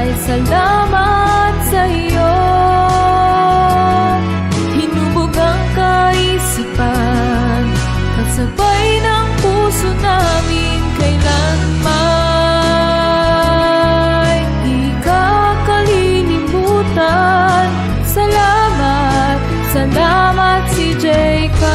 kay salamat sa iyo. Hinubog ang kaisipan, kasabay ng puso namin kailanman di ka kalilimutan. Salamat, salamat si Jacob.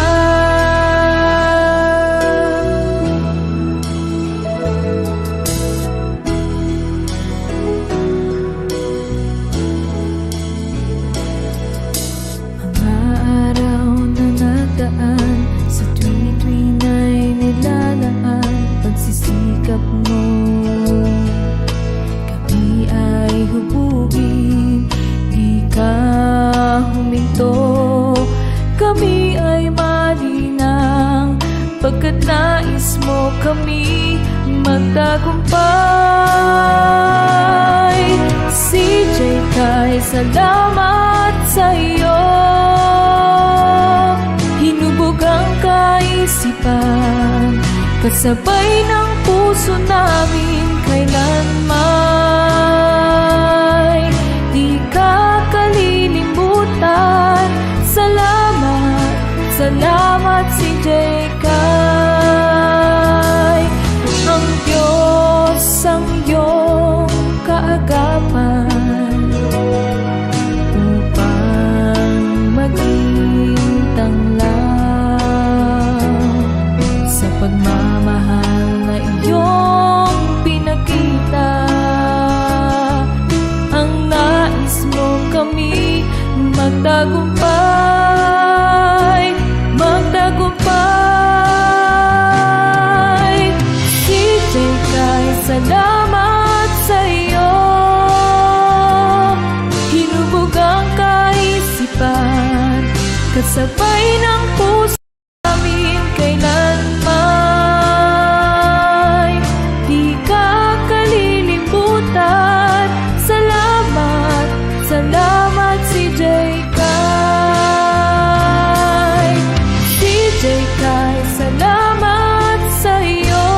Kami ay malinang, pagkat nais mo kami magtagumpay. CJ kay salamat sa iyo. Hinubog ang kaisipan, kasabay ng puso namin kailanman di ka kalilimutan. Salamat, salamat si Jacob. Ang Diyos ang iyong kaagapan, upang maging tanglaw sa pagmamahal na iyong pinakita. Ang nais mo kami magtagumpay, magtagumpay. CJ kay salamat sa iyo. Hinubog ang kaisipan, kasabay ng puso namin kailanman di ka kalilimutan. Salamat, salamat si Jacob. CJ kay salamat sa iyo.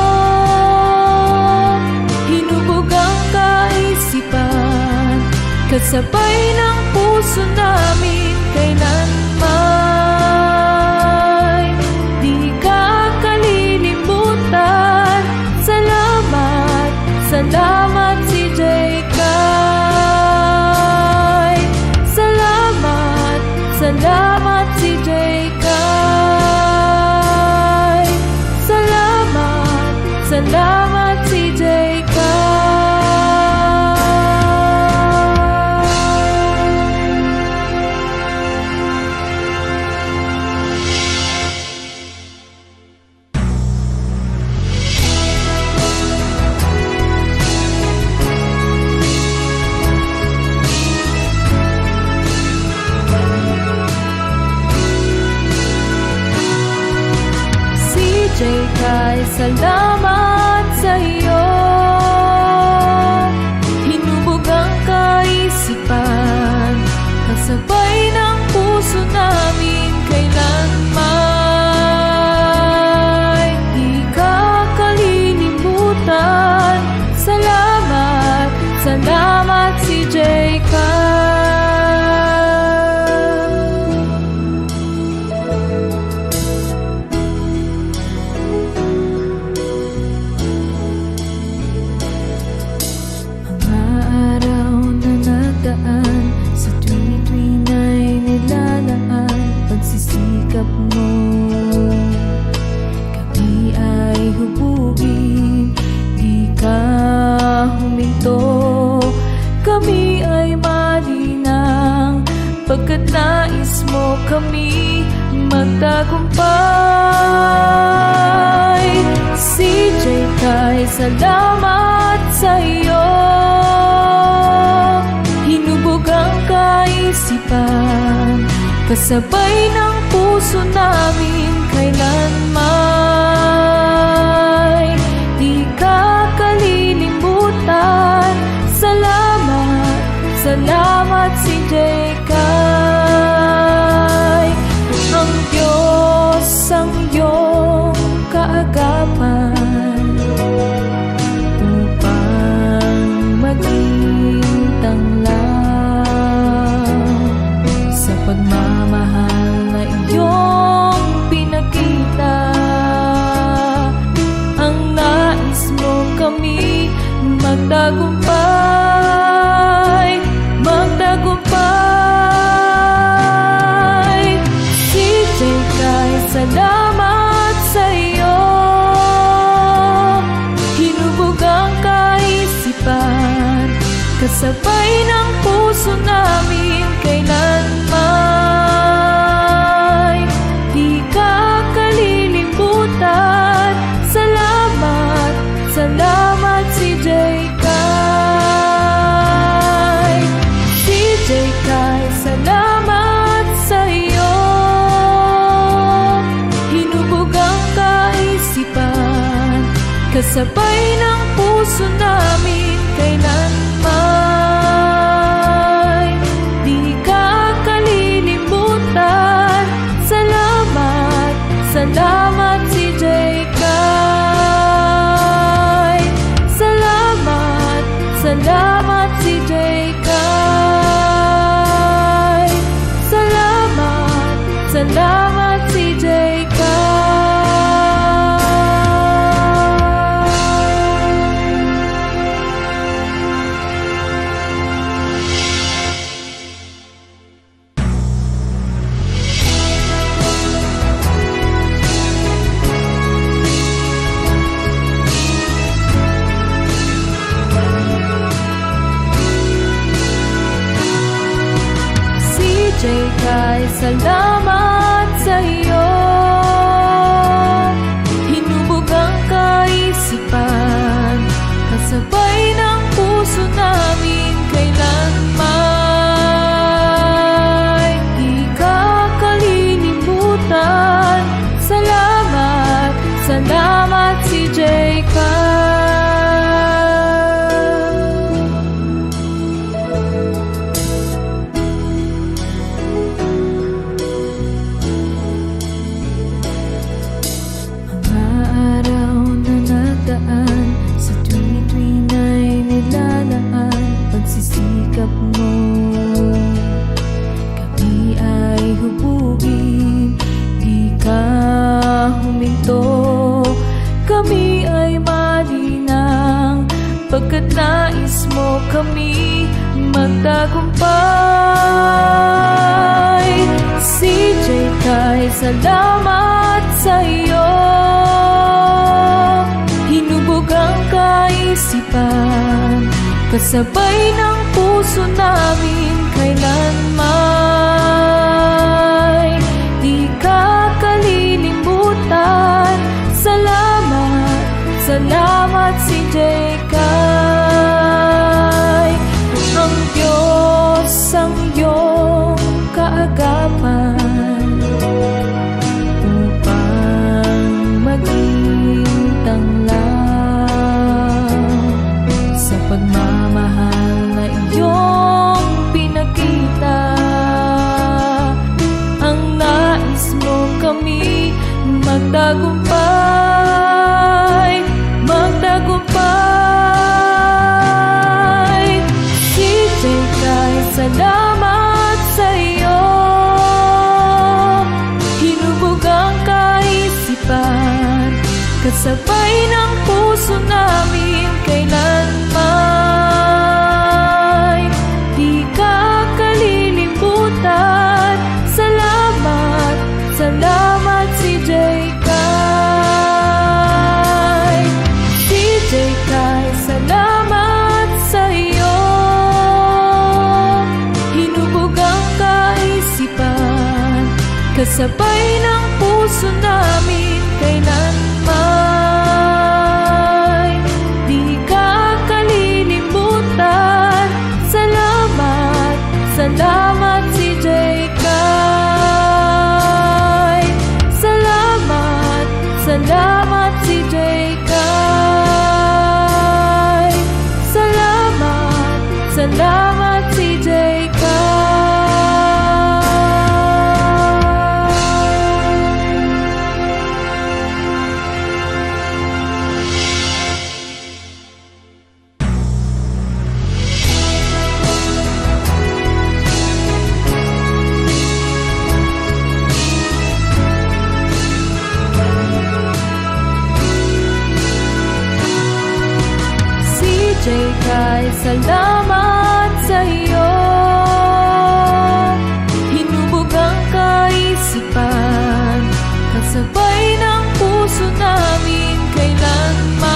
Hinubog ang kaisipan, kasabay ng puso namin kailanman di ka kalilimutan. Salamat, salamat si Jacob. Salamat, salamat si Jacob. Salamat, salamat si Jacob. Kay salamat sa iyo. Hinubog ang kaisipan, kasabay ng puso namin kailanman di ka kalilimutan. Salamat, salamat si Jacob. Sa tuwi-tuwi na'y nilalaan pagsisikap mo. Kami ay hubugin, di ka huminto. Kami ay malinang, pagkat nais mo kami magtagumpay. CJ kay salamat sa iyo. Hinubog ang kaisipan, kasabay ng puso namin kailanman di ka kalilimutan. Salamat, salamat si Jacob. Ang Diyos ang iyong kaagapan, upang maging kasabay ng puso namin kailanman. Di ka kalilimutan. Salamat, salamat CJ Kai. CJ Kai, salamat sa'yo. Hinubog ang kaisipan, kasabay ng puso namin kailanman. Di ka kalilimutan. Salamat, salamat CJ Kai. Salamat, salamat CJ Kai. Salamat, salamat CJ Kai. CJ Kai, salamat sa'yo. Hinubog ang kaisipan, kasabay ng puso namin kailanman. Di ka kalilimutan. Salamat, salamat CJ Kai. Sa tuwi-tuwi na'y nilalaan pagsisikap mo. Kami ay hubugin, di ka huminto. Kami ay malinang, pagkat nais mo kami magtagumpay. CJ Kai, salamat sa'yo. Hinubog ang kaisipan, kasabay ng puso namin kailanman. Di ka kalilimutan. Salamat, salamat CJ Kai. Ang Diyos ang iyong kaagapan, upang maging sa pagmamahal na iyong pinakita. Ang nais mo kami magtagumpay, magtagumpay. CJ Kai, salamat sa'yo. Hinubog ang kaisipan, kasabay ng puso namin kailanman. Di ka kalilimutan. Salamat, salamat CJ Kai. CJ Kai, salamat sa'yo. Hinubog ang kaisipan, kasabay ng puso namin kailanman. Di ka kalilimutan. Salamat, salamat CJ Kai. Salamat, salamat CJ Kai. Salamat, salamat CJ Kai. CJ Kai, salamat sa'yo. Hinubog ang kaisipan, kasabay ng puso namin kailanman.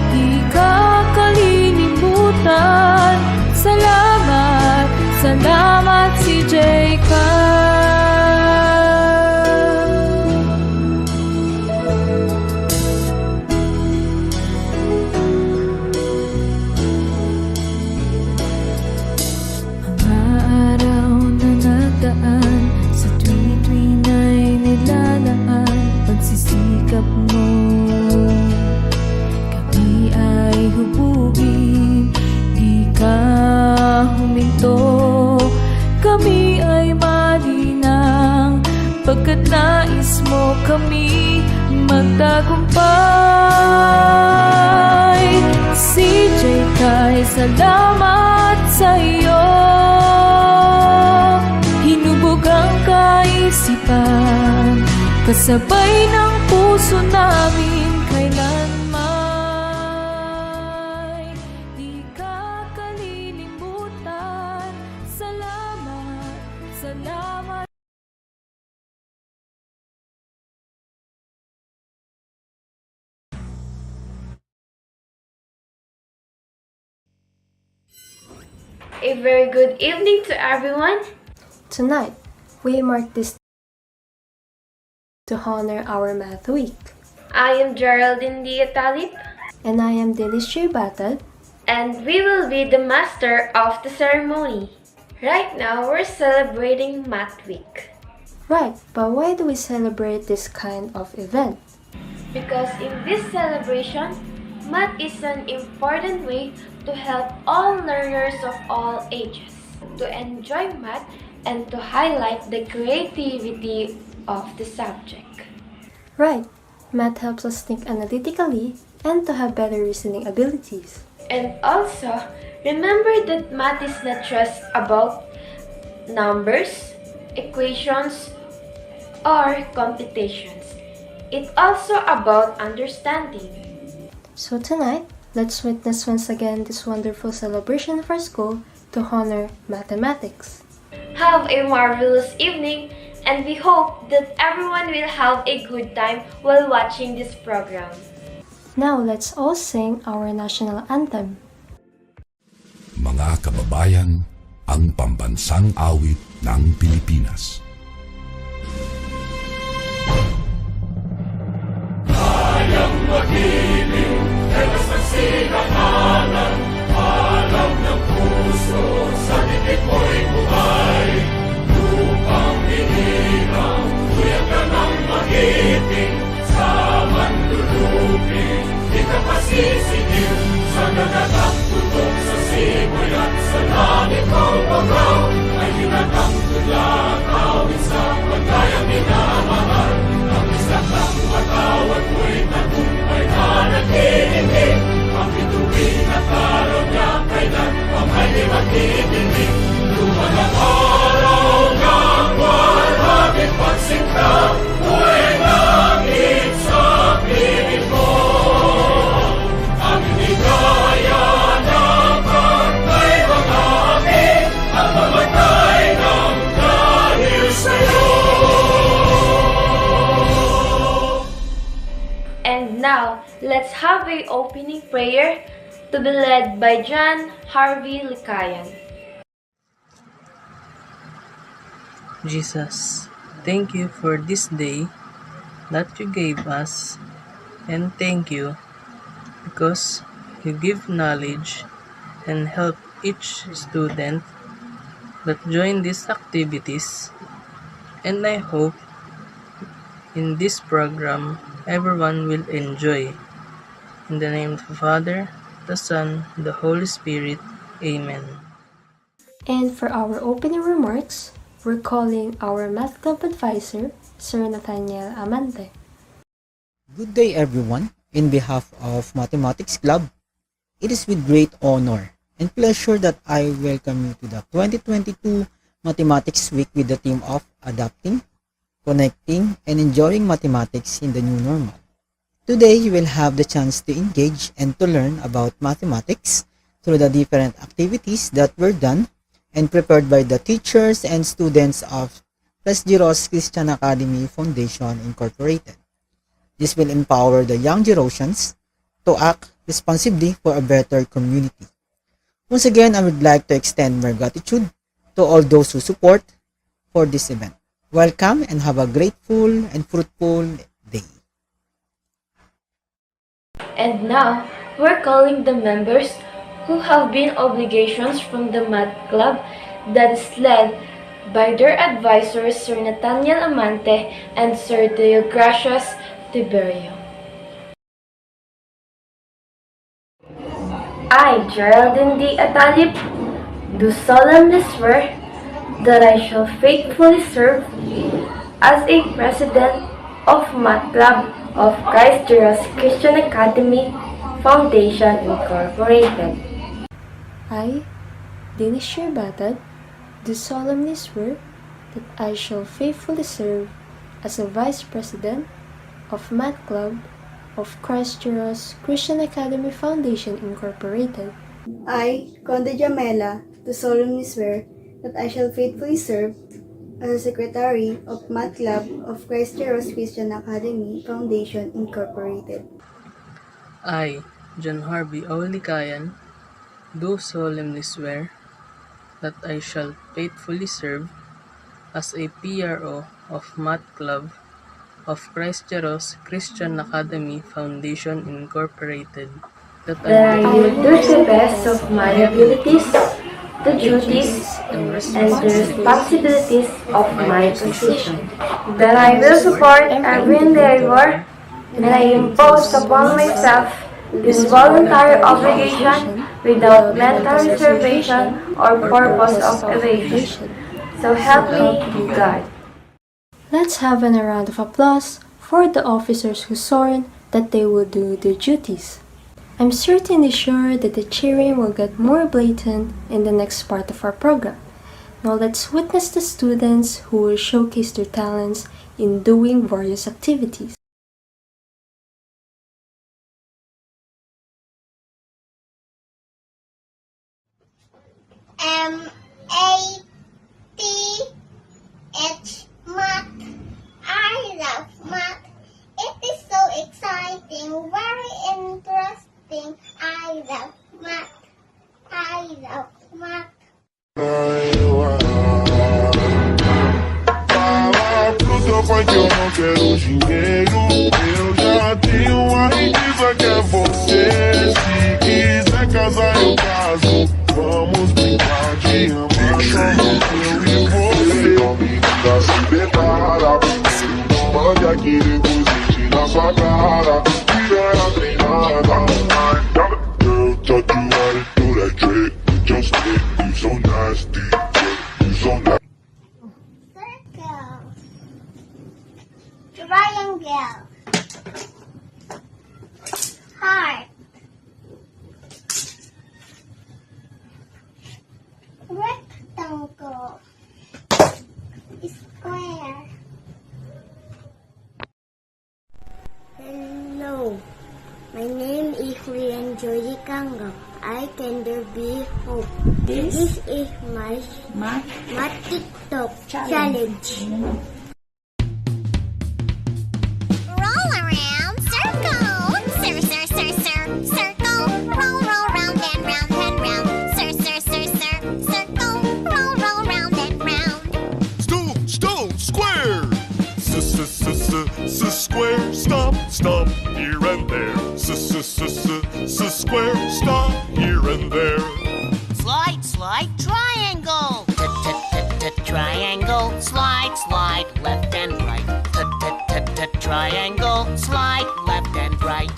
Di ka kalilimutan. salamat si Jacob. Mga araw na nagdaan, sa tuwi-tuwi na'y nilalaan pagsisikap mo. Kami ay hubugin, di ka huminto. Kami ay malinang, pagkat nais mo kami magtagumpay. CJ kay salamat sa iyo, hinubog ang kaisipan, kasabay ng puso namin kailanman. Di ka kalilimutan. Salamat, salamat. A very good evening to everyone. Tonight, we mark this to honor our Math Week. I am Geraldine Talib, And I am Delish Batad. and we will be the master of the ceremony. Right now, we're celebrating Math Week Right, but why do we celebrate this kind of event? because in this celebration, math is an important way to help all learners of all ages to enjoy math and to highlight the creativity of the subject. Right, math helps us think analytically and to have better reasoning abilities. And also, remember that math is not just about numbers, equations, or computations. It's also about understanding. So tonight, let's witness once again this wonderful celebration of our school to honor mathematics. Have a marvelous evening, and we hope that everyone will have a good time while watching this program. Now let's all sing our national anthem. Mga kababayan, ang pambansang awit ng Pilipinas. Kayang magiliw, ewas ng sinakalan, alam ng puso, sa dikit mo'y buhay. Lupang hinirang, tuyag ka ng magiting, sa manlulupin, di ka pasisigil, sa nagagang tutok sa simoy at sa langit mo pagaw, ay hinatang tulad, awit sa pagkayang minamahal. Ang isang ng matawad mo'y tagumpay na naghihingi, ang bituin at araw niya kailan pang ay di maghihingi. Luman ang araw ng warhabit pagsinta, mo'y langit sa piling mo. Ang hinigaya ng pagkay mga akin, ang mamatay ng dahil sa'yo. And now, let's have a opening prayer to be led by John Harvey Likayan. Jesus, thank you for this day that you gave us, and thank you because you give knowledge and help each student that join these activities. And I hope in this program everyone will enjoy. In the name of the Father, the Son, the Holy Spirit. Amen. And for our opening remarks, we're calling our Math Club Advisor, Sir Nathaniel Amante. Good day everyone. In behalf of Mathematics Club, it is with great honor and pleasure that I welcome you to the 2022 Mathematics Week with the theme of Adapting, Connecting, and Enjoying Mathematics in the New Normal. Today, you will have the chance to engage and to learn about mathematics through the different activities that were done and prepared by the teachers and students of Jeross Christian Academy Foundation Incorporated. This will empower the young Jerossians to act responsibly for a better community. Once again, I would like to extend my gratitude to to all those who support for this event. Welcome and have a grateful and fruitful day. And now, we're calling the members who have been obligations from the Math Club that is led by their advisors Sir Nathaniel Amante and Sir Deogracias Tiberio. I, Geraldine D. Atalip, do solemnly swear that I shall faithfully serve as a president of Math Club of Christ Jeross Christian Academy Foundation Incorporated. I, Dennis Sherbatad, do solemnly swear that I shall faithfully serve as a Vice President of Math Club of Christ Jeross Christian Academy Foundation Incorporated. I, Conde Jamela, do solemnly swear that I shall faithfully serve as a Secretary of Math Club of Christ Jeross Christian Academy Foundation Incorporated. I, John Harvey Aulikayan, do solemnly swear that I shall faithfully serve as a PRO of Math Club of Christ Jeross Christian Academy Foundation Incorporated, that That I will do the best of my abilities, the duties, and the responsibilities of my position. That I will support every endeavor and I impose upon myself this voluntary obligation without mental reservation or purpose of evasion. So help me, God. Let's have a round of applause for the officers who sworn that they will do their duties. I'm certainly sure that the cheering will get more blatant in the next part of our program. Now let's witness the students who will showcase their talents in doing various activities. M-A-T-H, math. I love math. It is so exciting, very interesting. I love math. I love math. Fruta foi que eu não quero dinheiro. Eu já tenho uma riqueza que é você. Se quiser casar, eu caso. Vamos brincar de amar, somos eu e você. Domingo se prepara. Não mande aquele presente na sua cara. Tira treinada. Girl, taught you how to do that trick. With your stick, you so nasty. You so nasty. Circle. Triangle. Heart. Rectangle. Square. Hello, my name is Rian Joy Kango. I can be hope. This is my math TikTok challenge. Roll around, circle. Circle. Roll round and round and round. Circle. Roll round and round. Stool, square. Square, stop, here and there. Square, stop, here and there. Slide, triangle. Triangle, slide, left and right. Triangle, slide, left and right.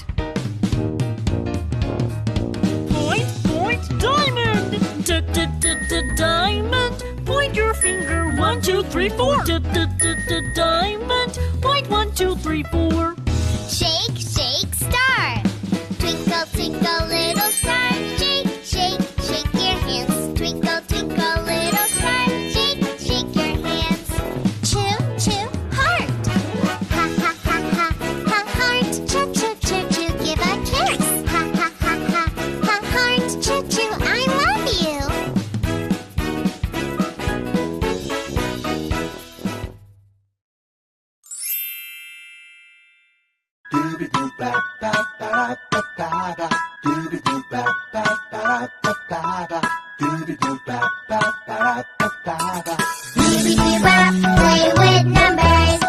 Point, diamond. Diamond, point your finger. 1, 2, 3, 4. Diamond, point 1, 2, 3, 4. Shake, star. Twinkle, little star. Shake your hands. Twinkle, little star. Shake your hands. Chew, heart. Ha, heart. Chew, give a kiss. Ha, heart. Chew, I love you. Bop, play with numbers.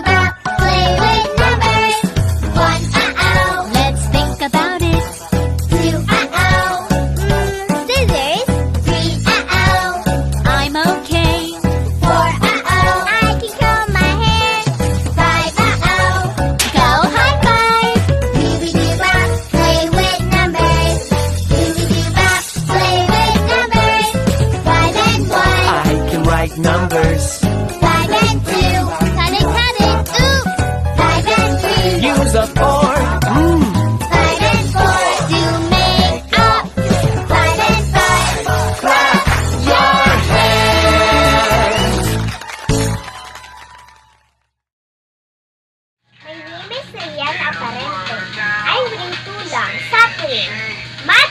Bop, play with numbers. 1, let's think about it. 2, scissors. 3, I'm okay. 4, I can curl my hair. 5, go high five. Bop, play with numbers. Bop, play with numbers. 5 and 1. I can write numbers. 5 and 2. Cut it, ooh. 5 and 3. Use a fork. 5 and 4. Do make up. 5 and 5. Clap your hands. My name is Rian Aparente. I'm grade 2 lang sa tuwing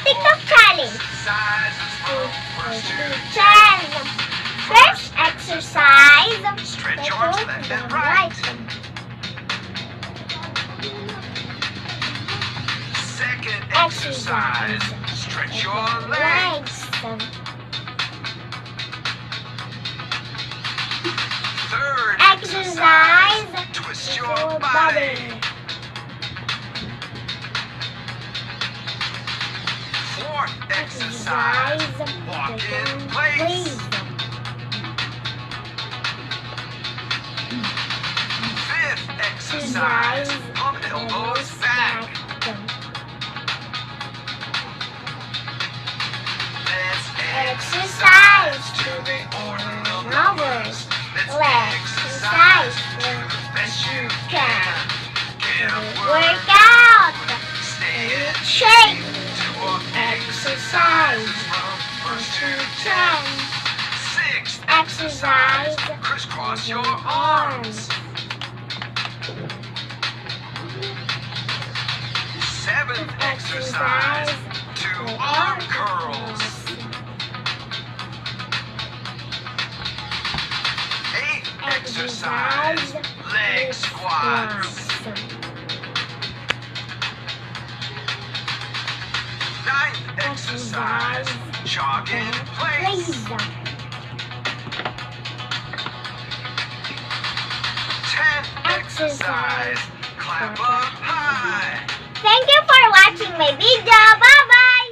TikTok challenge. 10. First exercise. Stretch your arms left and right. Second Exercise. Stretch your Legs. Third Exercise. Twist Your body. Fourth Exercise. Walk in Place. place. Fifth exercise. Pump elbows back. Let's Exercise. to the order of Numbers. Let's Exercise. best you Can. Get a Work out. Stay in Shake. to walk Exercise. from 1 to 10. Sixth Exercise. Crisscross your arms. Seventh exercise. 2 arm curls. Eighth exercise. Leg squats. Ninth exercise. Jog in place. 10th exercise. Clap up high. Thank you for watching my video. Bye-bye!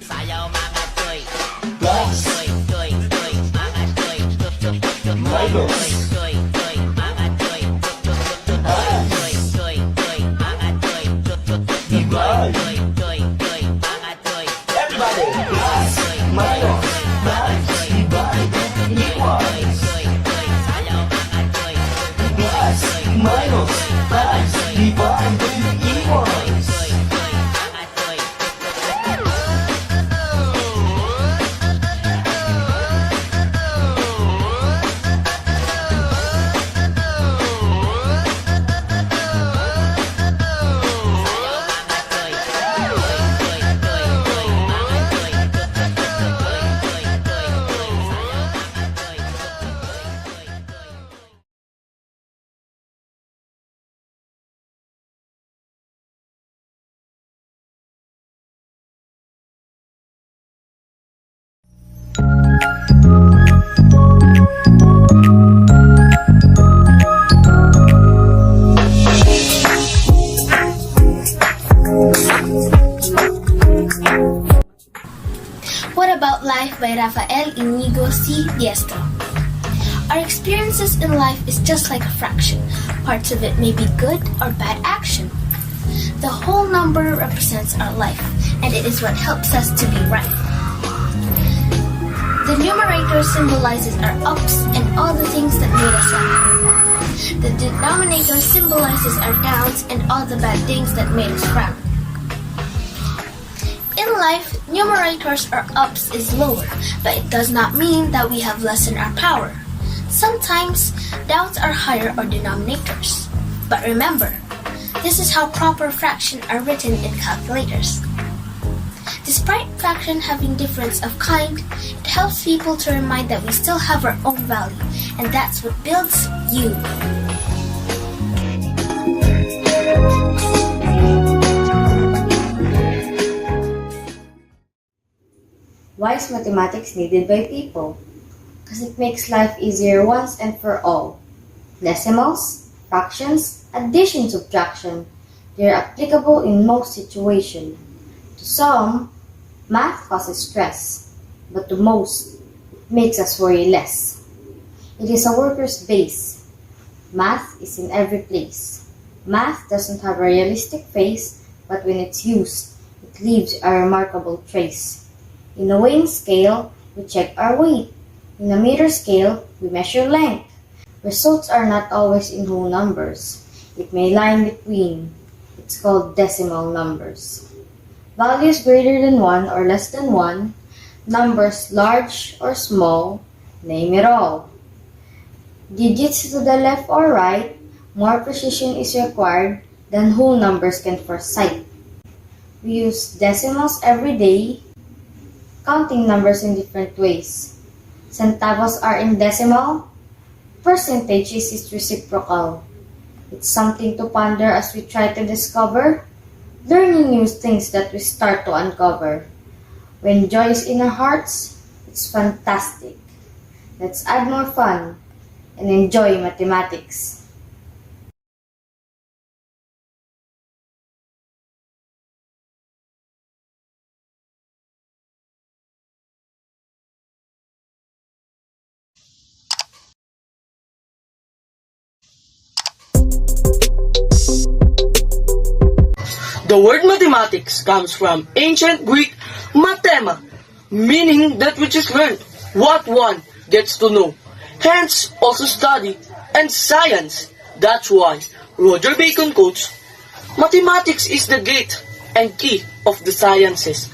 Sayaw mga toy. Toy, toy, toy, toy, mga toy. Toy, toy, toy, mga toy. Toy, toy, toy, mga toy. Toy, toy, toy, mga toy. Everybody. Plus, minus, balance, divide, equals. Sayaw mga toy. Plus, minus, balance, divide, equals. Mga toy. What About Life by Rafael Inigo C. Diestro. Our experiences in life is just like a fraction. Parts of it may be good or bad action. The whole number represents our life, and it is what helps us to be right. The numerator symbolizes our ups and all the things that made us up. The denominator symbolizes our downs and all the bad things that made us frown. In life, numerators or ups is lower, but it does not mean that we have lessened our power. Sometimes, downs are higher or denominators. But remember, this is how proper fractions are written in calculators. Despite fraction having difference of kind, it helps people to remind that we still have our own value, and that's what builds you. Why is mathematics needed by people? Because it makes life easier once and for all. Decimals, fractions, addition, subtraction, they are applicable in most situations. To some, math causes stress, but to most, it makes us worry less. It is a worker's base. Math is in every place. Math doesn't have a realistic face, but when it's used, it leaves a remarkable trace. In a weighing scale, we check our weight. In a meter scale, we measure length. Results are not always in whole numbers. It may lie in between. It's called decimal numbers. Values greater than 1 or less than 1, numbers large or small, name it all. Digits to the left or right, more precision is required than whole numbers can foresight. We use decimals every day, counting numbers in different ways. Centavos are in decimal, percentages is reciprocal. It's something to ponder as we try to discover, learning new things that we start to uncover. When joy is in our hearts, it's fantastic. Let's add more fun and enjoy mathematics. The word mathematics comes from ancient Greek mathema, meaning that which is learned, what one gets to know. Hence, also study and science. That's why Roger Bacon quotes, "Mathematics is the gate and key of the sciences."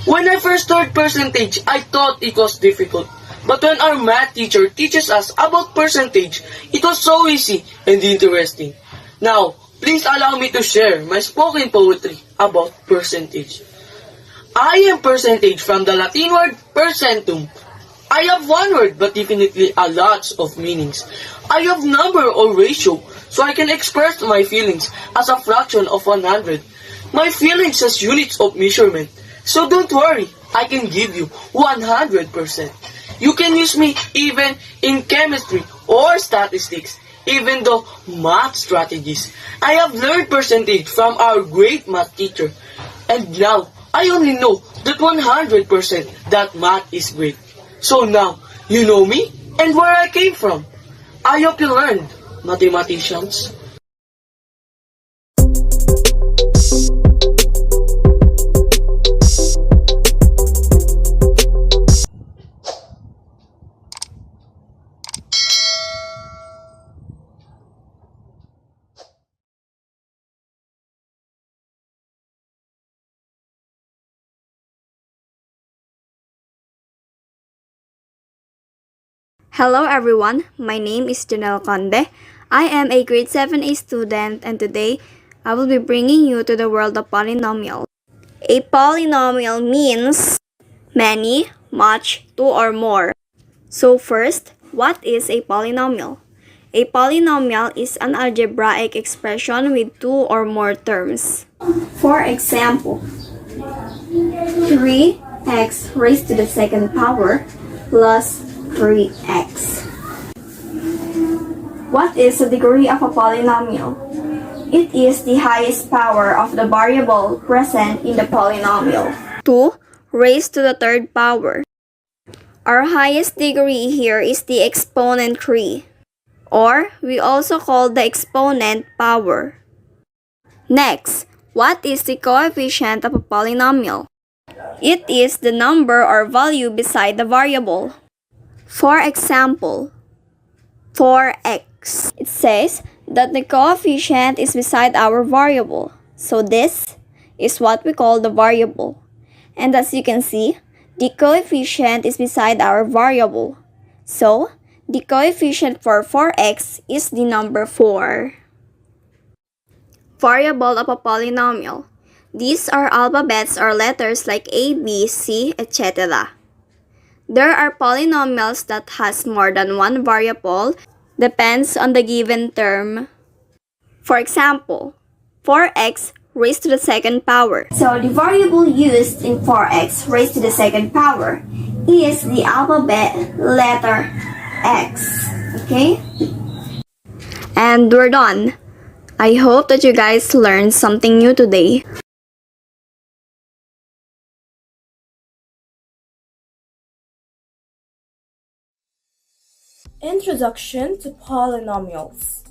When I first heard percentage, I thought it was difficult. But when our math teacher teaches us about percentage, it was so easy and interesting. Now, please allow me to share my spoken poetry about percentage. I am percentage from the Latin word percentum. I have one word but definitely a lot of meanings. I have number or ratio so I can express my feelings as a fraction of 100. My feelings as units of measurement. So don't worry, I can give you 100%. You can use me even in chemistry or statistics, even though math strategies. I have learned percentage from our great math teacher. And now, I only know that 100% that math is great. So now, you know me and where I came from. I hope you learned, mathematicians. Hello everyone, my name is Janelle Conde. I am a grade 7A student and today I will be bringing you to the world of polynomials. A polynomial means many, much, two or more. So first, what is a polynomial? A polynomial is an algebraic expression with two or more terms. For example, 3x raised to the second power plus 3x. What is the degree of a polynomial? It is the highest power of the variable present in the polynomial. 2 raised to the third power. Our highest degree here is the exponent 3, or we also call the exponent power. Next, what is the coefficient of a polynomial? It is the number or value beside the variable. For example, 4x. It says that the coefficient is beside our variable. So this is what we call the variable. And as you can see, the coefficient is beside our variable. So, the coefficient for 4x is the number 4. Variable of a polynomial. These are alphabets or letters like A, B, C, etc. There are polynomials that has more than one variable, depends on the given term. For example, 4x raised to the second power. So the variable used in 4x raised to the second power is the alphabet letter X. Okay? And we're done. I hope that you guys learned something new today. Introduction to Polynomials.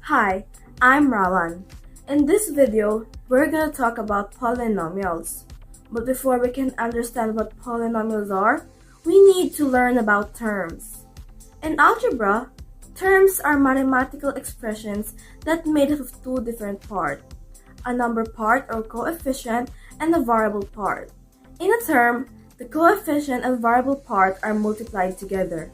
Hi, I'm Rawan. In this video, we're gonna talk about polynomials. But before we can understand what polynomials are, we need to learn about terms. In algebra, terms are mathematical expressions that made up of two different parts, a number part or coefficient and a variable part. In a term, the coefficient and variable part are multiplied together.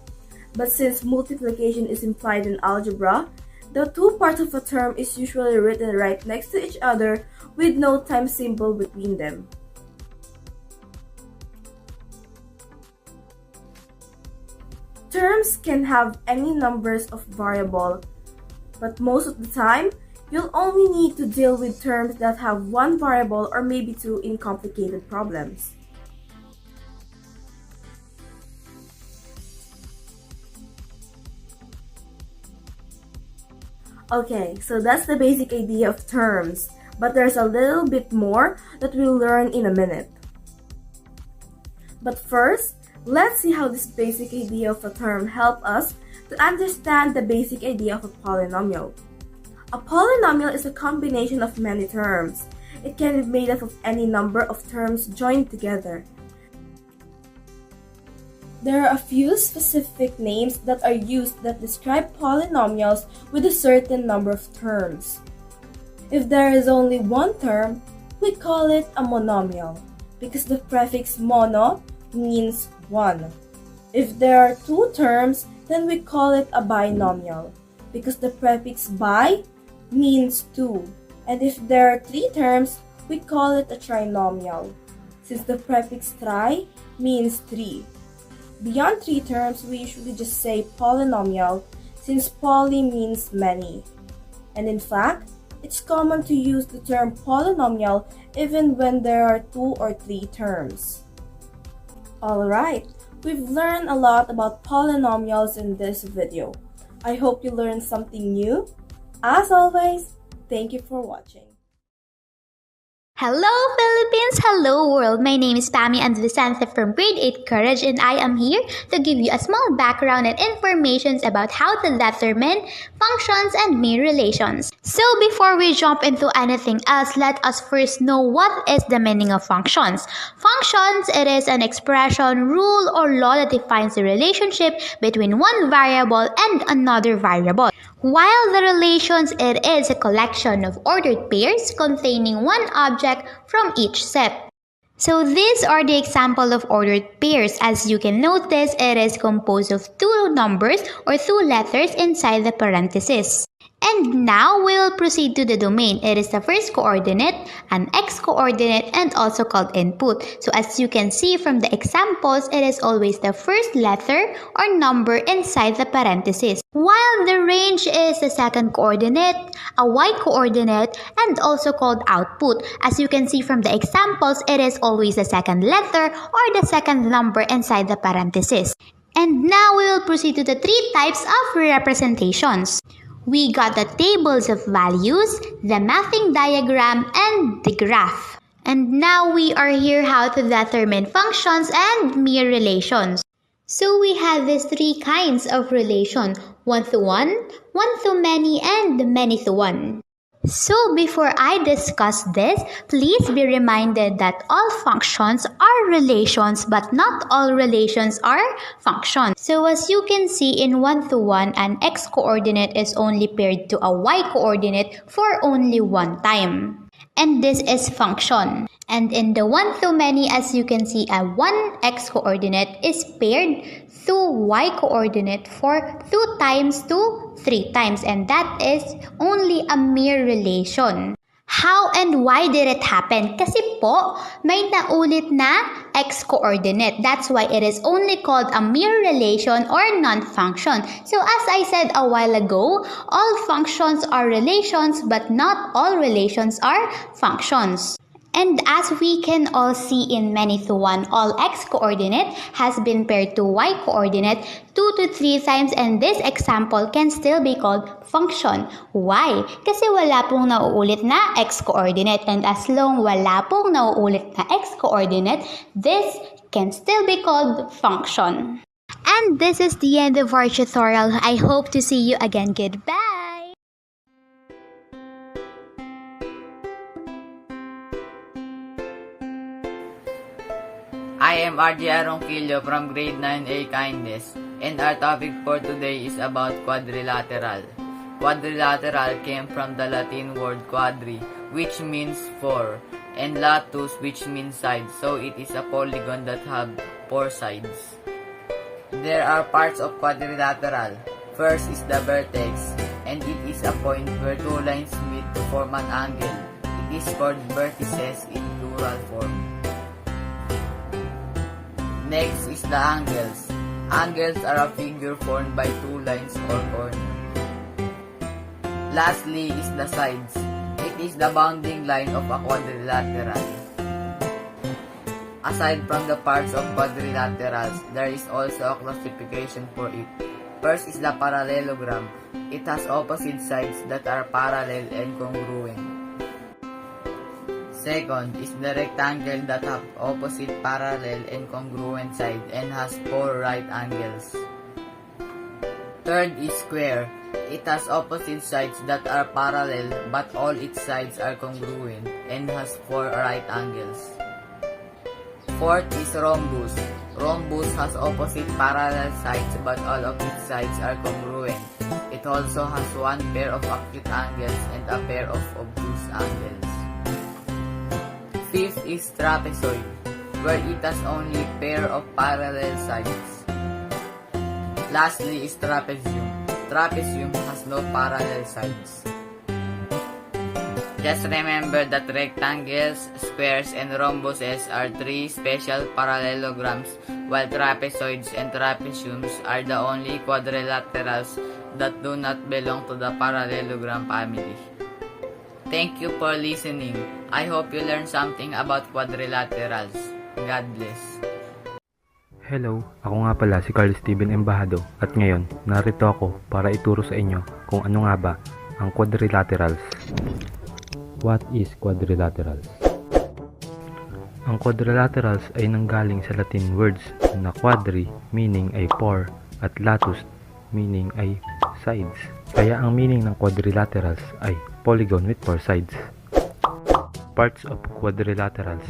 But since multiplication is implied in algebra, the two parts of a term is usually written right next to each other with no times symbol between them. Terms can have any numbers of variable, but most of the time, you'll only need to deal with terms that have one variable or maybe two in complicated problems. Okay, so that's the basic idea of terms, but there's a little bit more that we'll learn in a minute. But first, let's see how this basic idea of a term helps us to understand the basic idea of a polynomial. A polynomial is a combination of many terms. It can be made up of any number of terms joined together. There are a few specific names that are used that describe polynomials with a certain number of terms. If there is only one term, we call it a monomial because the prefix mono means one. If there are two terms, then we call it a binomial because the prefix bi means two. And if there are three terms, we call it a trinomial since the prefix tri means three. Beyond three terms, we usually just say polynomial since poly means many. And in fact, it's common to use the term polynomial even when there are two or three terms. Alright, we've learned a lot about polynomials in this video. I hope you learned something new. As always, thank you for watching. Hello Philippines! Hello world! My name is Pammy and Vicente from Grade 8 Courage, and I am here to give you a small background and information about how to determine functions and mean relations. So before we jump into anything else, let us first know what is the meaning of functions. Functions, it is an expression, rule, or law that defines the relationship between one variable and another variable. While the relations, it is a collection of ordered pairs containing one object from each set. So these are the example of ordered pairs. As you can notice, it is composed of two numbers or two letters inside the parentheses. And now we will proceed to the domain. It is the first coordinate, an x-coordinate, and also called input. So as you can see from the examples, it is always the first letter or number inside the parentheses. While the range is the second coordinate, a y-coordinate, and also called output. As you can see from the examples, it is always the second letter or the second number inside the parentheses. And now we will proceed to the three types of representations. We got the tables of values, the mapping diagram, and the graph. And now we are here how to determine functions and mere relations. So we have these three kinds of relation, one-to-one, one-to-many, and many-to-one. So before I discuss this, please be reminded that all functions are relations, but not all relations are functions. So as you can see in one-to-one, an x-coordinate is only paired to a y-coordinate for only one time. And this is function. And in the one-to-many, as you can see, a 1x coordinate is paired to y coordinate for 2 times to 3 times, and that is only a mere relation. How and why did it happen? Kasi po, may naulit na x-coordinate. That's why it is only called a mere relation or non-function. So as I said a while ago, all functions are relations but not all relations are functions. And as we can all see in many to 1, all x-coordinate has been paired to y-coordinate 2 to 3 times, and this example can still be called function. Why? Kasi wala pong nauulit na x-coordinate, and as long wala pong nauulit na x-coordinate, this can still be called function. And this is the end of our tutorial. I hope to see you again. Goodbye! I am RJ Aronquillo from grade 9A Kindness, and our topic for today is about quadrilateral. Quadrilateral came from the Latin word quadri, which means 4, and latus, which means side, so it is a polygon that have 4 sides. There are parts of quadrilateral. First is the vertex, and it is a point where 2 lines meet to form an angle. It is called vertices in plural form. Next is the angles. Angles are a figure formed by 2 lines or corners. Lastly is the sides. It is the bounding line of a quadrilateral. Aside from the parts of quadrilaterals, there is also a classification for it. First is the parallelogram. It has opposite sides that are parallel and congruent. Second is the rectangle that have opposite, parallel, and congruent side and has 4 right angles. Third is square. It has opposite sides that are parallel but all its sides are congruent and has 4 right angles. Fourth is rhombus. Rhombus has opposite parallel sides but all of its sides are congruent. It also has 1 pair of acute angles and a pair of obtuse angles. Fifth is trapezoid, where it has only pair of parallel sides. Lastly is trapezium. Trapezium has no parallel sides. Just remember that rectangles, squares, and rhombuses are 3 special parallelograms, while trapezoids and trapeziums are the only quadrilaterals that do not belong to the parallelogram family. Thank you for listening. I hope you learned something about quadrilaterals. God bless. Hello, ako nga pala si Carl Steven Embahado at ngayon narito ako para ituro sa inyo kung ano nga ba ang quadrilaterals. What is quadrilaterals? Ang quadrilaterals ay nanggaling sa Latin words na quadri meaning ay 4 at latus meaning ay sides. Kaya ang meaning ng quadrilaterals ay polygon with 4 sides. Parts of quadrilaterals.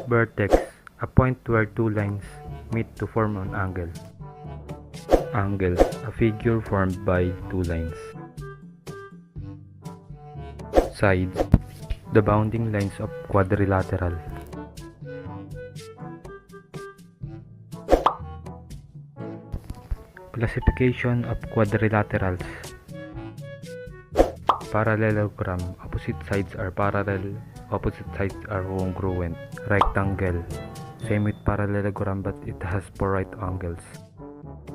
Vertex, a point where 2 lines meet to form an angle. Angles, a figure formed by 2 lines. Sides, the bounding lines of quadrilateral. Classification of quadrilaterals. Parallelogram, opposite sides are parallel, opposite sides are congruent. Rectangle, same with parallelogram but it has 4 right angles.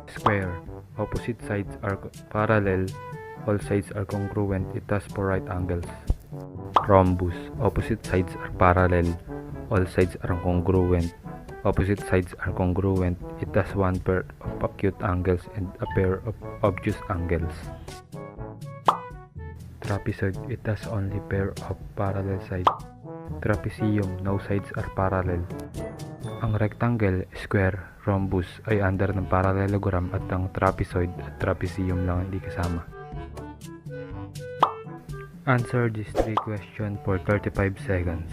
Square, opposite sides are parallel, all sides are congruent, it has 4 right angles. Rhombus, opposite sides are parallel, all sides are congruent, opposite sides are congruent, it has 1 pair of acute angles and a pair of obtuse angles. Trapezoid, it has only pair of parallel sides. Trapezium, no sides are parallel. Ang rectangle, square, rhombus ay under ng parallelogram at ang trapezoid at trapezium lang hindi kasama. Answer these 3 questions for 35 seconds.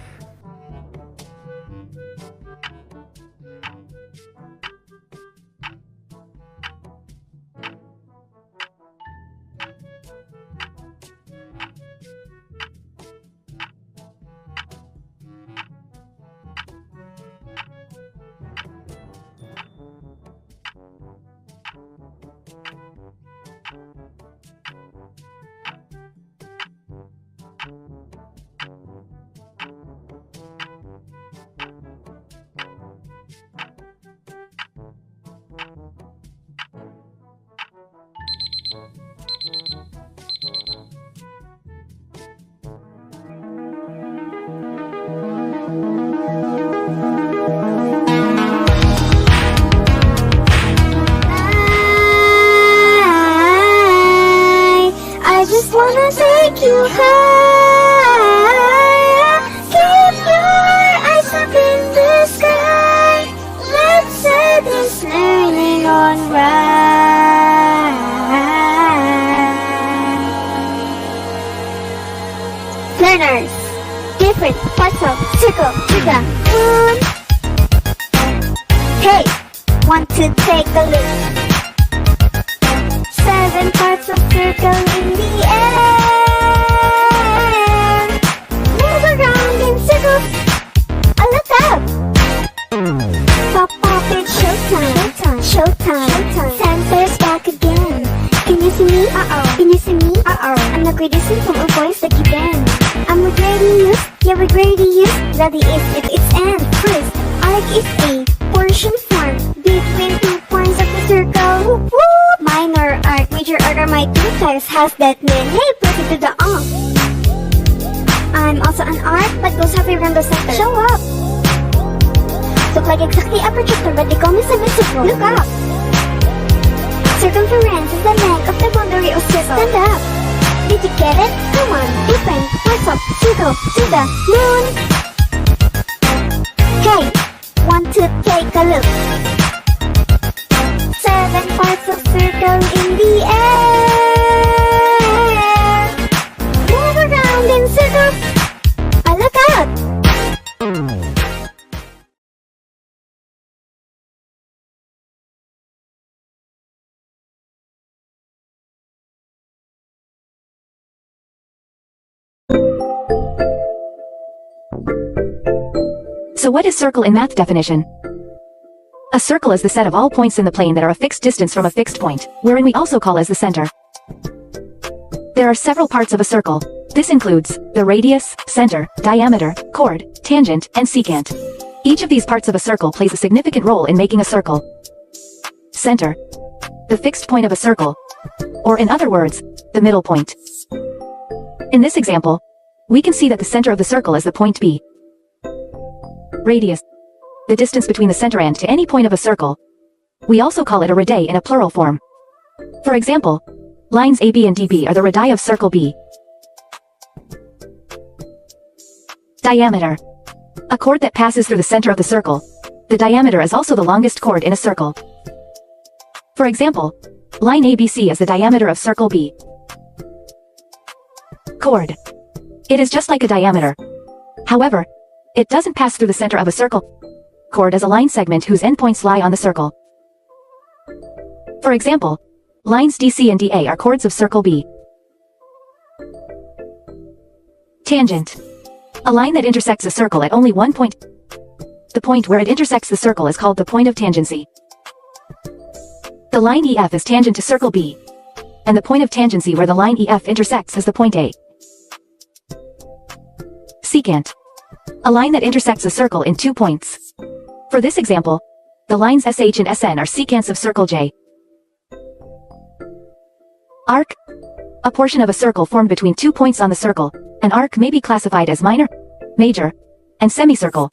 too high. Keep your eyes up in the sky. Let's set this learning on right. Learners, different parts of circle to the moon. Hey, want to take a look? 7 parts of circle in the air. Move around in circles. Look up. Pop, pop, it's showtime. Showtime. Santa's back again. Can you see me? Can you see me? I'm not reducing from a voice that you bend. I'm with radius. Yeah, with radius. Ready if it's end. First, arc is a portion formed between 2 points of the circle. Whoop, whoop. Minor arc, major arc are my 2 types. Has that mean? Hey, put it to the on. I'm also an arc, but goes halfway around the center. Show up. Look like exactly a projector, but they call me symmetrical. Look up. Circumference is the length of the boundary of circle. Stand up. Did you get it? Come on, different parts of circle to the moon. Hey, want to take a look? 7 parts of circle in the air. Move around in circles. Look out! So what is circle in math definition? A circle is the set of all points in the plane that are a fixed distance from a fixed point, wherein we also call as the center. There are several parts of a circle. This includes the radius, center, diameter, chord, tangent, and secant. Each of these parts of a circle plays a significant role in making a circle. Center. The fixed point of a circle. Or in other words, the middle point. In this example, we can see that the center of the circle is the point B. Radius. The distance between the center and to any point of a circle. We also call it a radii in a plural form. For example, lines AB and DB are the radii of circle B. Diameter. A chord that passes through the center of the circle. The diameter is also the longest chord in a circle. For example, line ABC is the diameter of circle B. Chord. It is just like a diameter. However, it doesn't pass through the center of a circle. Chord is a line segment whose endpoints lie on the circle. For example, lines DC and DA are chords of circle B. Tangent. A line that intersects a circle at only one point. The point where it intersects the circle is called the point of tangency. The line EF is tangent to circle B. And the point of tangency where the line EF intersects is the point A. Secant. A line that intersects a circle in 2 points. For this example, the lines SH and SN are secants of circle J. Arc. A portion of a circle formed between 2 points on the circle. An arc may be classified as minor, major, and semicircle.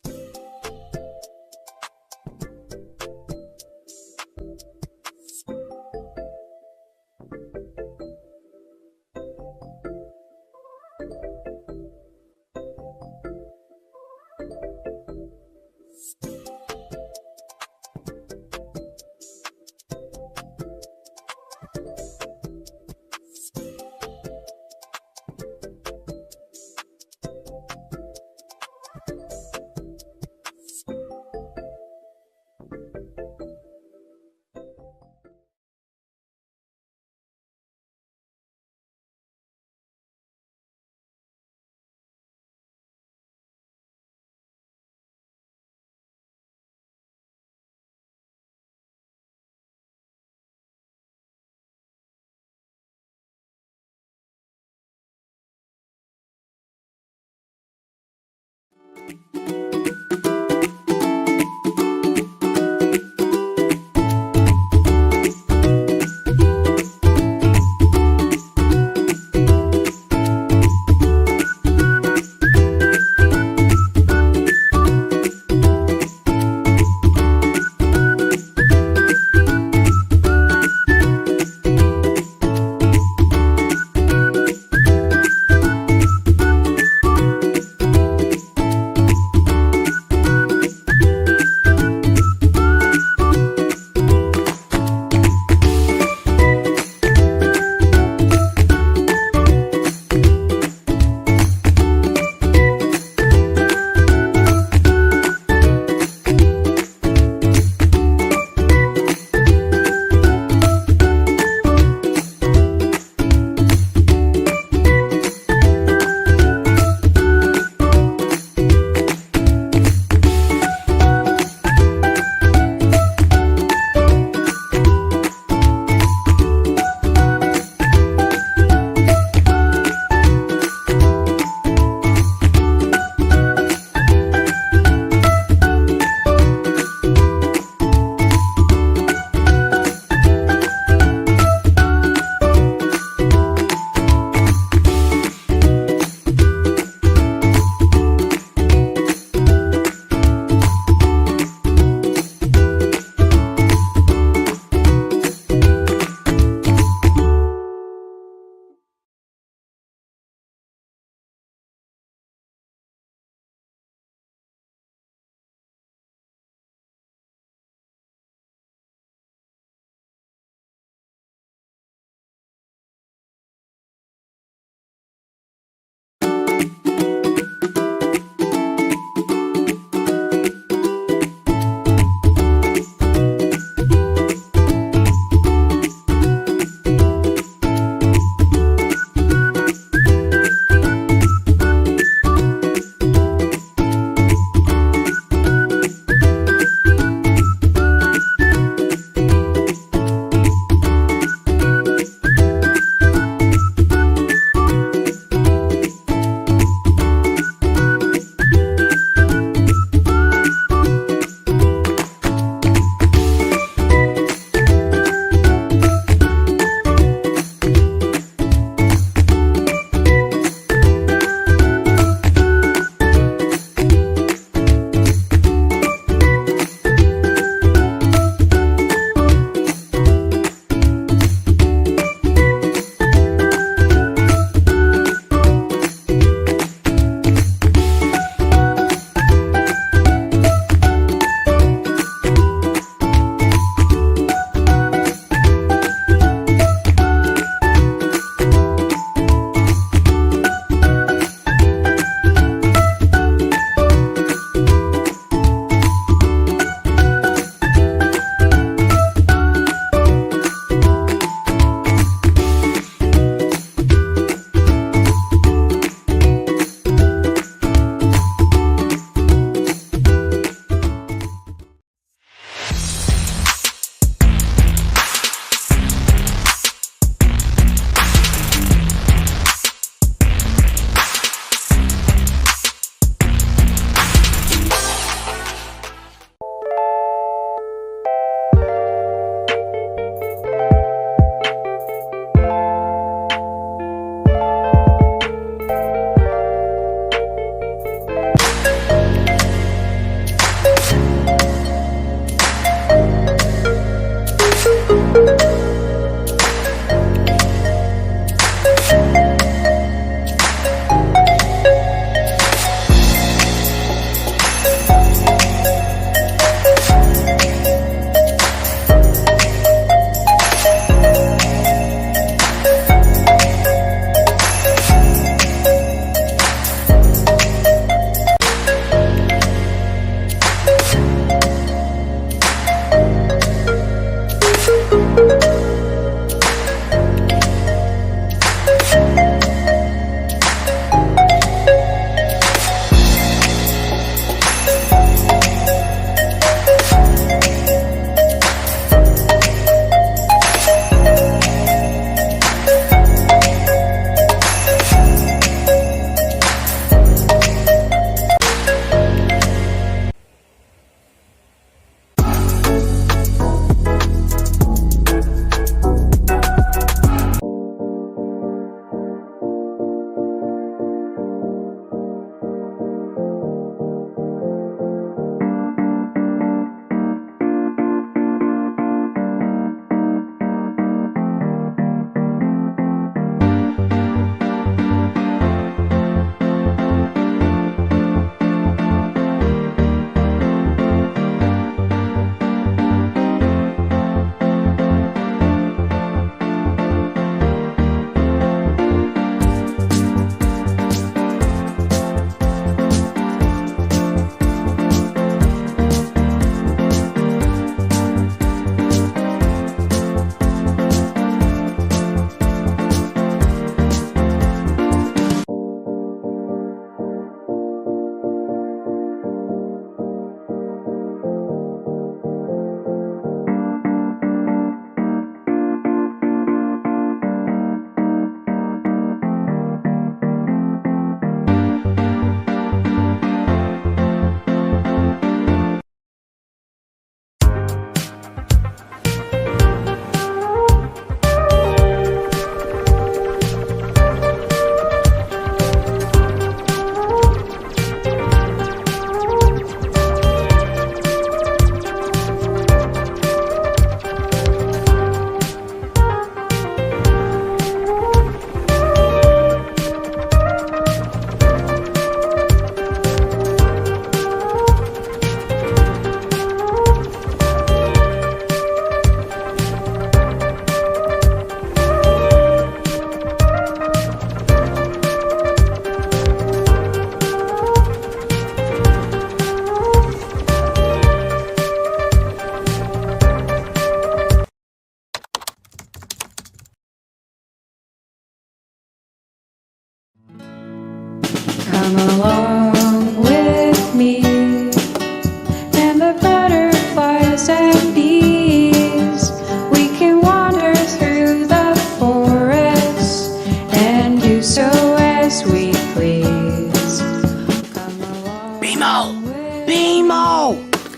BMO!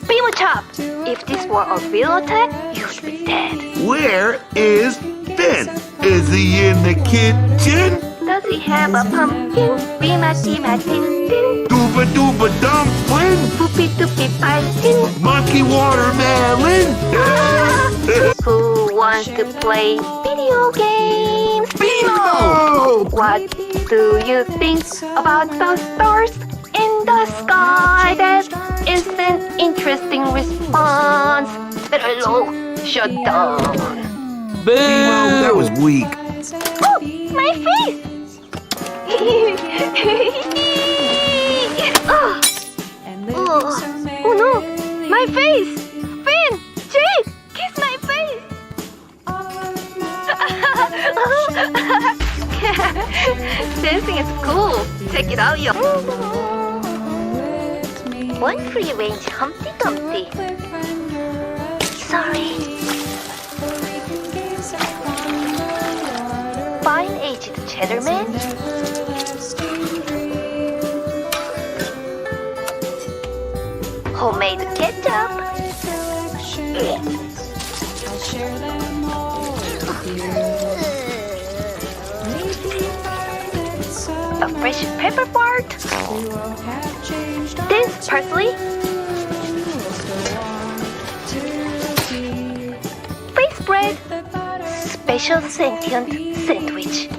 Beam chop! If this were a real attack, you'd be dead. Where is Finn? Is he in the kitchen? Does he have a pumpkin? Beam-a-tin. Dooba dooba dumpling? Poopy doopy pumpkin. Monkey watermelon? Who wants to play video games? BMO! What do you think about the stars in the sky? That is an interesting response. Hello, shut down. Boo! That was weak. Oh, my face! Oh no, my face! Finn! Jake! Kiss my face! Dancing is cool. Check it out, yo. One free range Humpty Dumpty. Sorry. Fine aged cheddar man. Homemade ketchup. A fresh pepper part. This parsley. Face bread. Special sentient sandwich.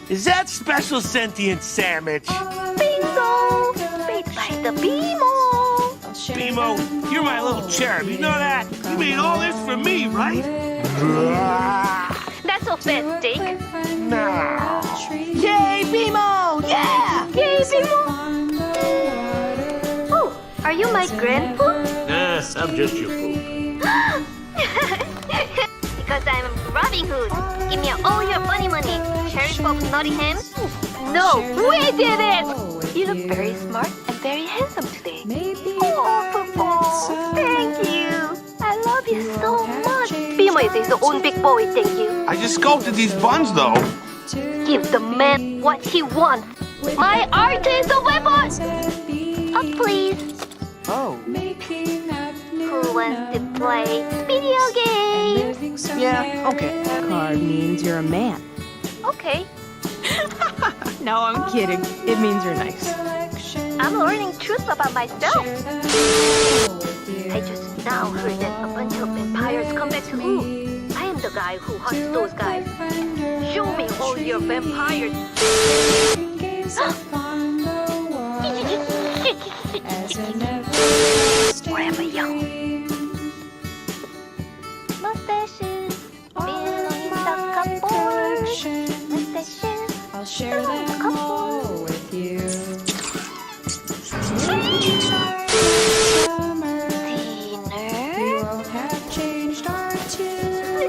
Is that special sentient sandwich? Bingo! Made by the BMO. BMO, you're my little cherub, you know that? You made all this for me, right? That's so fast, Jake. No. Yay, BMO! Yeah! Yay, BMO! Oh, are you my grandpa? Nah, I'm just your poop. Because I'm Robin Hood. Give me all your funny money. Sheriff of Nottingham? No, we did it! You look very smart and very handsome today. Oh, Papa, thank you. I love you so much. BMO is his own big boy, thank you. I just sculpted these buns, though. Give the man what he wants. My art is a weapon! Oh, please. Oh. Who wants to play video games? Yeah, okay. Card means you're a man. Okay. No, I'm kidding. It means you're nice. I'm learning truth about myself. I just now heard that a bunch of vampires come back to who? I am the guy who hunts those guys. Show me all your vampires. Forever young. Mustaches, belong in the cupboard. Mustaches, I'll share them all with you.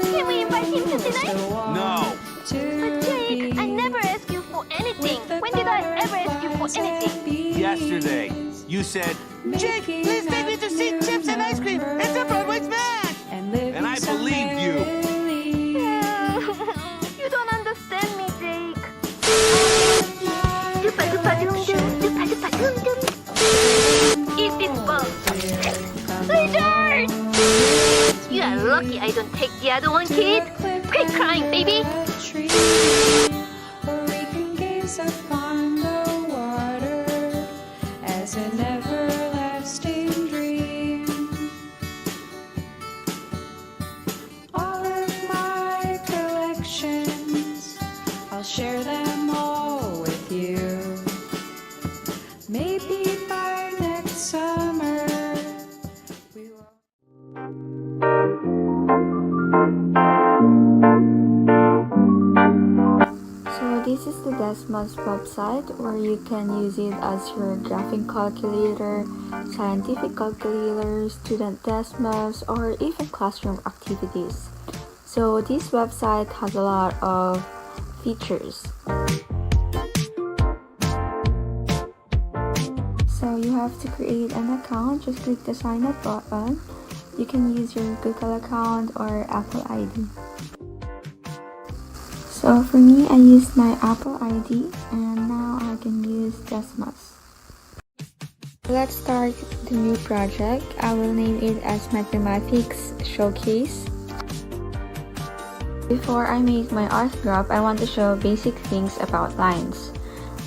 Can we invite him to dinner? No. But Jake, I never asked you for anything. When did I ever ask you for anything? Yesterday, you said, Jake, please take me to see chips and ice cream. It's a Broadway smash. and I believed you. You don't understand me, Jake. Eat this bug. Richard! You are lucky I don't take the other one, kid. Quit crying, baby. Or we can gaze upon the water as an everlasting dream. All of my collections, I'll share them all with you. Maybe by next summer, we will. So this is the Desmos website where you can use it as your graphing calculator, scientific calculator, student Desmos, or even classroom activities. So this website has a lot of features. So you have to create an account, just click the sign up button. You can use your Google account or Apple ID. So for me, I used my Apple ID and now I can use Desmos. Let's start the new project. I will name it as Mathematics Showcase. Before I make my art graph, I want to show basic things about lines.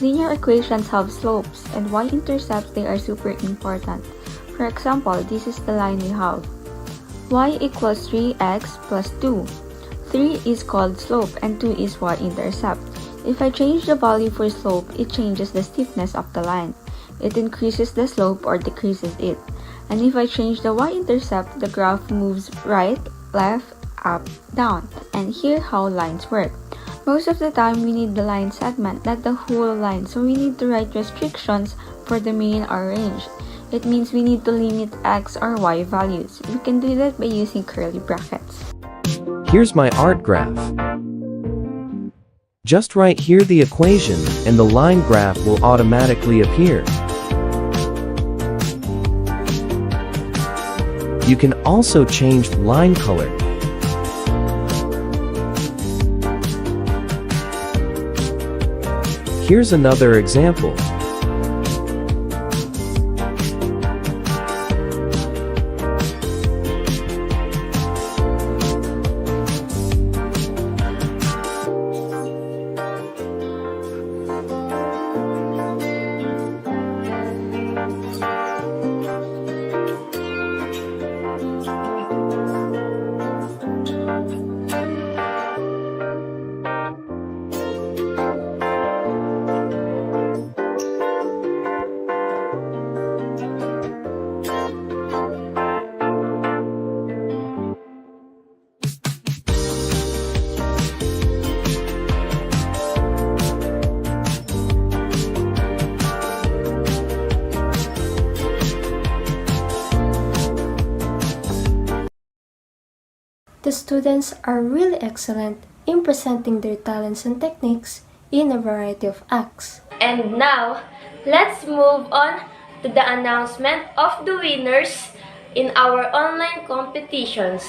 Linear equations have slopes, and y-intercepts, they are super important. For example, this is the line we have. Y equals 3x plus 2. 3 is called slope and 2 is y-intercept. If I change the value for slope, it changes the stiffness of the line. It increases the slope or decreases it. And if I change the y-intercept, the graph moves right, left, up, down. And here how lines work. Most of the time, we need the line segment, not the whole line, so we need to write restrictions for the main or range. It means we need to limit x or y values. We can do that by using curly brackets. Here's my art graph. Just write here the equation, and the line graph will automatically appear. You can also change line color. Here's another example. The students are really excellent in presenting their talents and techniques in a variety of acts. And now, let's move on to the announcement of the winners in our online competitions.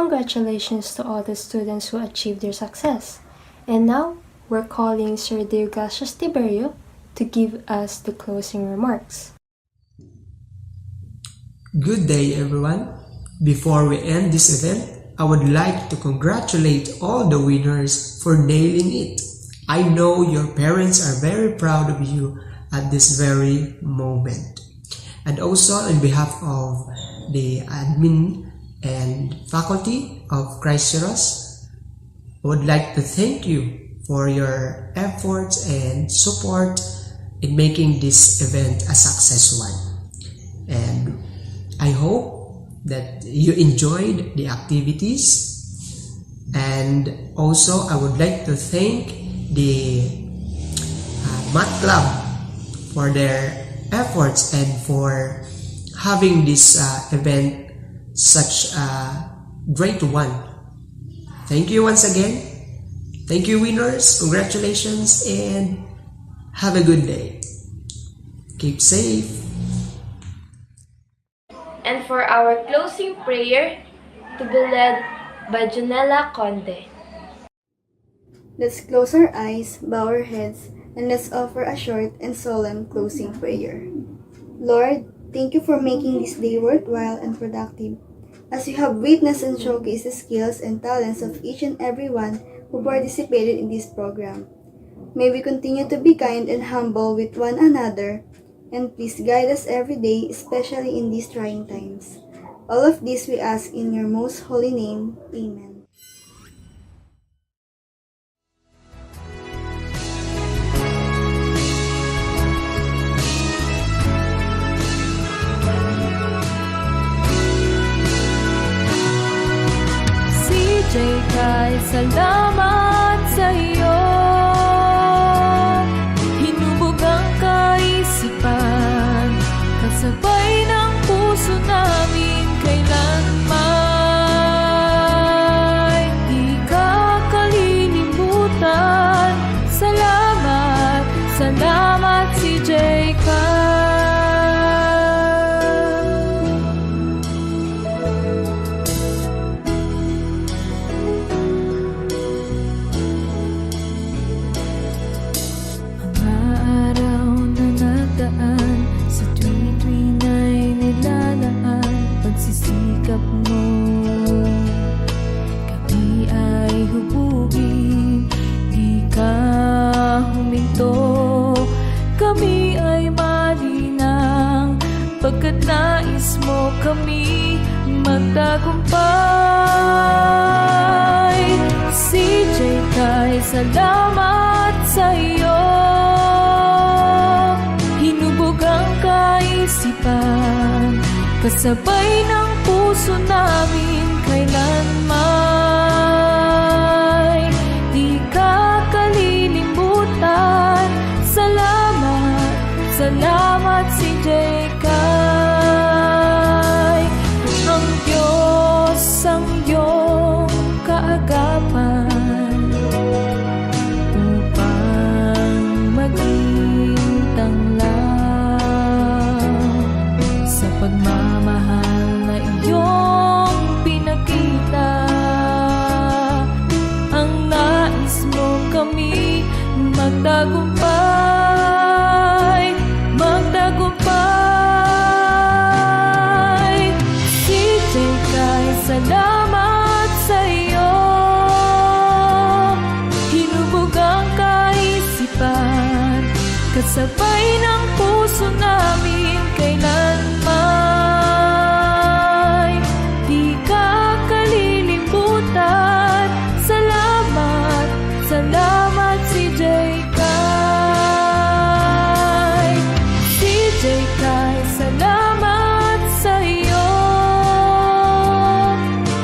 Congratulations to all the students who achieved their success. And now, we're calling Sir Deogracias Tiberio to give us the closing remarks. Good day, everyone. Before we end this event, I would like to congratulate all the winners for nailing it. I know your parents are very proud of you at this very moment. And also on behalf of the admin and faculty of Christ Jeross, I would like to thank you for your efforts and support in making this event a success one. And I hope that you enjoyed the activities. And also I would like to thank the Math Club for their efforts and for having this event such a great one. Thank you once again. Thank you, winners. Congratulations and have a good day. Keep safe. And for our closing prayer, to be led by Janela Conde. Let's close our eyes, bow our heads, and let's offer a short and solemn closing prayer. Lord, thank you for making this day worthwhile and productive. As you have witnessed and showcased the skills and talents of each and every one who participated in this program. May we continue to be kind and humble with one another, and please guide us every day, especially in these trying times. All of this we ask in your most holy name. Amen. Kay salamat sa iyo. Hinubog ang kaisipan, kasabay ng puso namin kailanman. Di ka kalilimutan. Salamat, salamat si J.K. Pagkat nais mo kami magtagumpay. CJ kay salamat sa iyo. Hinubog ang kaisipan, kasabay ng puso namin kailanman. Di ka kalilimutan. Salamat, salamat si J.K. Ang Diyos ang iyong kaagapan upang maging tanglaw sa pagmamahal na iyong pinakita. Ang nais mo kami magtagumpay, magtagumpay. CJ kay salamat sa iyo. Hinubog ang kaisipan, kasabay ng puso namin kailanman. Di ka kalilimutan. Salamat, salamat si J.K. CJ kay salamat sa iyo.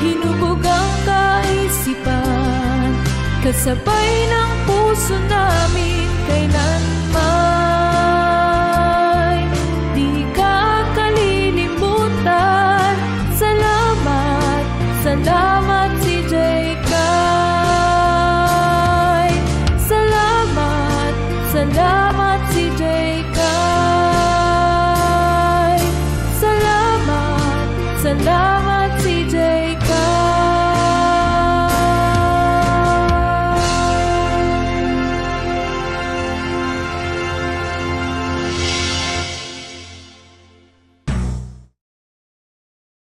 Hinubog ang kaisipan, kasabay ng puso namin kailanman. Di ka kalilimutan. Salamat, salamat.